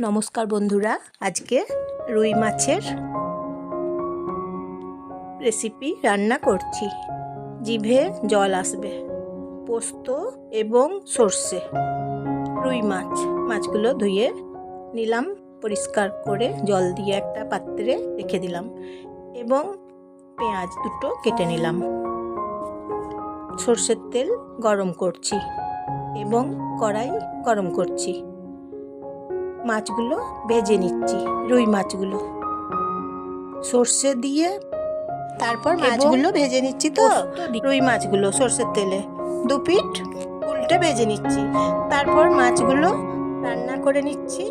নমস্কার বন্ধুরা, আজকে রুই মাছের রেসিপি রান্না করছি। জিভে জল আসবে। পোস্ত এবং সর্ষে। রুই মাছগুলো ধুয়ে নিলাম, পরিষ্কার করে জল দিয়ে একটা পাত্রে রেখে দিলাম এবং পেঁয়াজ দুটো কেটে নিলাম। সর্ষের তেল গরম করছি এবং কড়াই গরম করছি। মাছগুলো ভেজে নিচ্ছি। রুই মাছগুলো সর্ষে দিয়ে তারপর মাছগুলো ভেজে নিচ্ছি। তো রুই মাছগুলো সর্ষের তেলে দু পিঠ উল্টে ভেজে নিচ্ছি। তারপর মাছগুলো রান্না করে নিচ্ছি।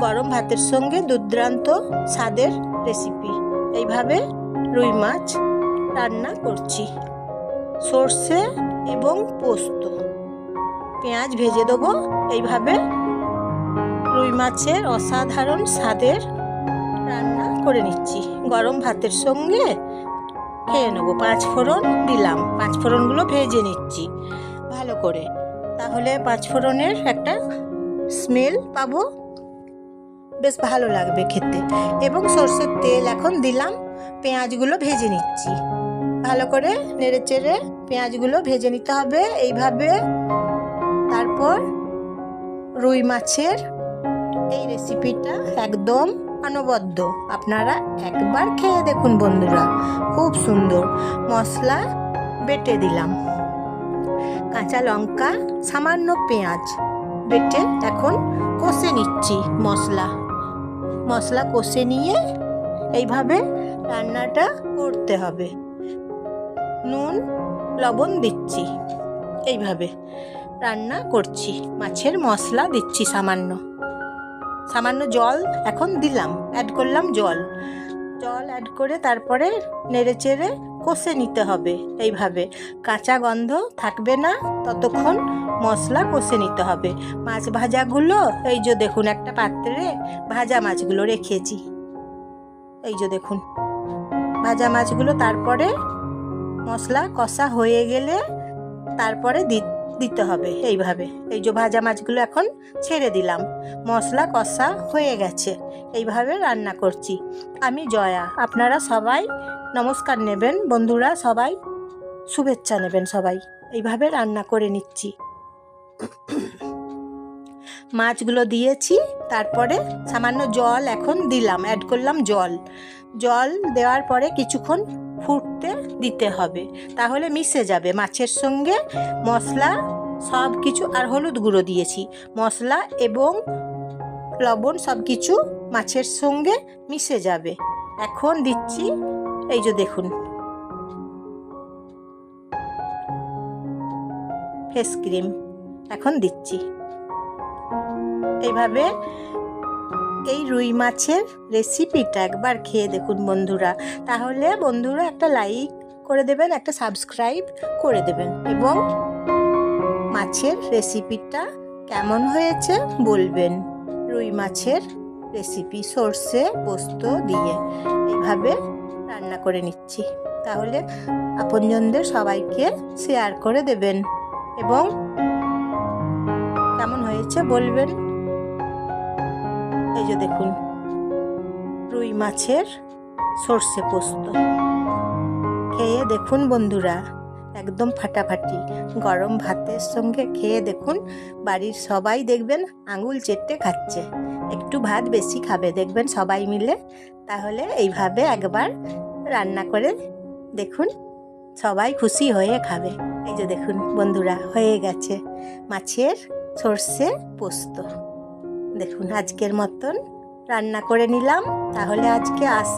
গরম ভাতের সঙ্গে দুর্দান্ত স্বাদের রেসিপি। এইভাবে রুই মাছ রান্না করছি। সর্ষে এবং পোস্ত, পেঁয়াজ ভেজে দেবো। এইভাবে রুই মাছের অসাধারণ স্বাদের রান্না করে নিচ্ছি। গরম ভাতের সঙ্গে খেয়ে নেবো। 5 ফোড়ন দিলাম। 5 ফোড়নগুলো ভেজে নিচ্ছি ভালো করে, তাহলে 5 ফোড়নের একটা স্মেল পাবো, বেশ ভালো লাগবে খেতে। এবং সর্ষের তেল এখন দিলাম। পেঁয়াজগুলো ভেজে নিচ্ছি ভালো করে, নেড়ে চেড়ে পেঁয়াজগুলো ভেজে নিতে হবে এইভাবে। তারপর রুই মাছের এই রেসিপিটা একদম অনবদ্য। আপনারা একবার খেয়ে দেখুন বন্ধুরা, খুব সুন্দর। মশলা বেটে দিলাম, কাঁচা লঙ্কা, সামান্য পেঁয়াজ বেটে এখন কষে নিচ্ছি। মশলা কষে নিয়ে এইভাবে রান্নাটা করতে হবে। নুন লবণ দিচ্ছি, এইভাবে রান্না করছি। মাছের মশলা দিচ্ছি সামান্য জল এখন দিলাম, অ্যাড করলাম জল অ্যাড করে তারপরে নেড়ে চেড়ে কষে নিতে হবে। এইভাবে কাঁচা গন্ধ থাকবে না ততক্ষণ মশলা কষে নিতে হবে। মাছ ভাজাগুলো এই যে দেখুন, একটা পাত্রে ভাজা মাছগুলো রেখেছি। এই যে দেখুন ভাজা মাছগুলো। তারপরে মশলা কষা হয়ে গেলে তারপরে দিতে হবে। এইভাবে এই যে ভাজা মাছগুলো এখন ছেড়ে দিলাম। মশলা কষা হয়ে গেছে। এইভাবে রান্না করছি। আমি জয়া। আপনারা সবাই নমস্কার নেবেন বন্ধুরা, সবাই শুভেচ্ছা নেবেন। সবাই এইভাবে রান্না করে নিচ্ছি। মাছগুলো দিয়েছি, তারপরে সামান্য জল এখন দিলাম, অ্যাড করলাম জল দেওয়ার পরে কিছুক্ষণ ফুটতে দিতে হবে, তাহলে মিশে যাবে মাছের সঙ্গে মশলা সব কিছু। আর হলুদ গুঁড়ো দিয়েছি। মশলা এবং লবণ সব কিছু মাছের সঙ্গে মিশে যাবে। এখন দিচ্ছি এই যে দেখুন ফেস ক্রিম এখন দিচ্ছি। এইভাবে এই রুই মাছের রেসিপিটা একবার খেয়ে দেখুন বন্ধুরা। তাহলে বন্ধুরা একটা লাইক করে দেবেন, একটা সাবস্ক্রাইব করে দেবেন এবং মাছের রেসিপিটা কেমন হয়েছে বলবেন। রুই মাছের রেসিপি সর্ষে পোস্ত দিয়ে এইভাবে রান্না করে নিচ্ছি। তাহলে আপনজনদের সবাইকে শেয়ার করে দেবেন এবং কেমন হয়েছে বলবেন। এই যে দেখুন রুই মাছের সর্ষে পোস্ত খেয়ে দেখুন বন্ধুরা, একদম ফাটাফাটি। গরম ভাতের সঙ্গে খেয়ে দেখুন। বাড়ির সবাই দেখবেন আঙুল চেটে খাচ্ছে। একটু ভাত বেশি খাবে দেখবেন সবাই মিলে। তাহলে এইভাবে একবার রান্না করে দেখুন, সবাই খুশি হয়ে খাবে। এই যে দেখুন বন্ধুরা, হয়ে গেছে মাছের সর্ষে পোস্ত। দেখুন আজকের মতন রান্না করে নিলাম। তাহলে আজকে